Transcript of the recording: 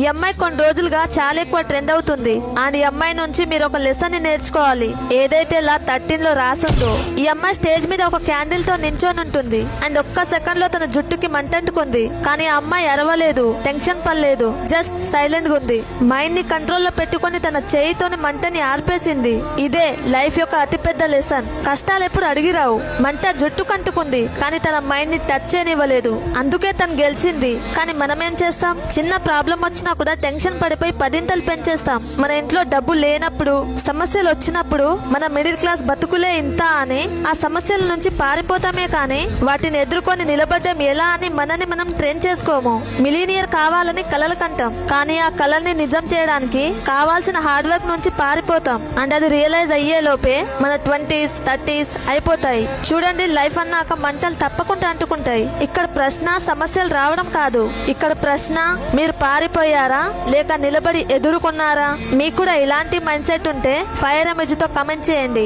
ఈ అమ్మాయి కొన్ని రోజులుగా చాలా ఎక్కువ ట్రెండ్ అవుతుంది. అండ్ ఈ అమ్మాయి నుంచి మీరు ఒక లెసన్ ని నేర్చుకోవాలి. ఏదైతే ఇలా 13 లో రాసిందో, ఈ అమ్మాయి స్టేజ్ మీద ఒక క్యాండిల్ తో నించొని ఉంటుంది. అండ్ ఒక్క సెకండ్ లో తన జుట్టుకి మంటంటుకుంది. కానీ ఆ అమ్మాయి అరవలేదు, టెన్షన్ పడలేదు, జస్ట్ సైలెంట్ గా ఉంది. మైండ్ ని కంట్రోల్లో పెట్టుకుని తన చేయితోని మంటని ఆర్పేసింది. ఇదే లైఫ్ యొక్క అతిపెద్ద లెసన్. కష్టాలు ఎప్పుడు అడిగిరావు. మంట జుట్టు కంటుకుంది, కానీ తన మైండ్ ని టచ్ చేయనివ్వలేదు. అందుకే తను గెలిచింది. కానీ మనం ఏం చేస్తాం? చిన్న ప్రాబ్లం వచ్చినా కూడా టెన్షన్ పడిపోయి 10 పెంచేస్తాం. మన ఇంట్లో డబ్బు లేనప్పుడు, సమస్యలు వచ్చినప్పుడు మన మిడిల్ క్లాస్ బతుకులే ఇంత అని ఆ సమస్యల నుంచి పారిపోతామే కానీ వాటిని ఎదుర్కొని నిలబడ్డం ఎలా అని మనని మనం ట్రైన్ చేసుకోము. మిలీనియర్ కావాలని కలలు కంటాం, కానీ ఆ కలల్ని నిజం చేయడానికి కావాల్సిన హార్డ్ వర్క్ నుంచి పారిపోతాం. అండ్ అది రియలైజ్ అయ్యే లోపే మన 20s 30s అయిపోతాయి. చూడండి, లైఫ్ అన్నాక మంటలు తప్పకుండా అంటుకుంటాయి. ఇక్కడ ప్రశ్న సమస్యలు రావడం కాదు. ఇక్కడ ప్రశ్న, మీరు పారిపోయారా లేక నిలబడి ఎదుర్కొన్నారా? మీకు కూడా ఇలాంటి మైండ్ సెట్ ఉంటే ఫైర్ ఎమోజితో కమెంట్ చేయండి.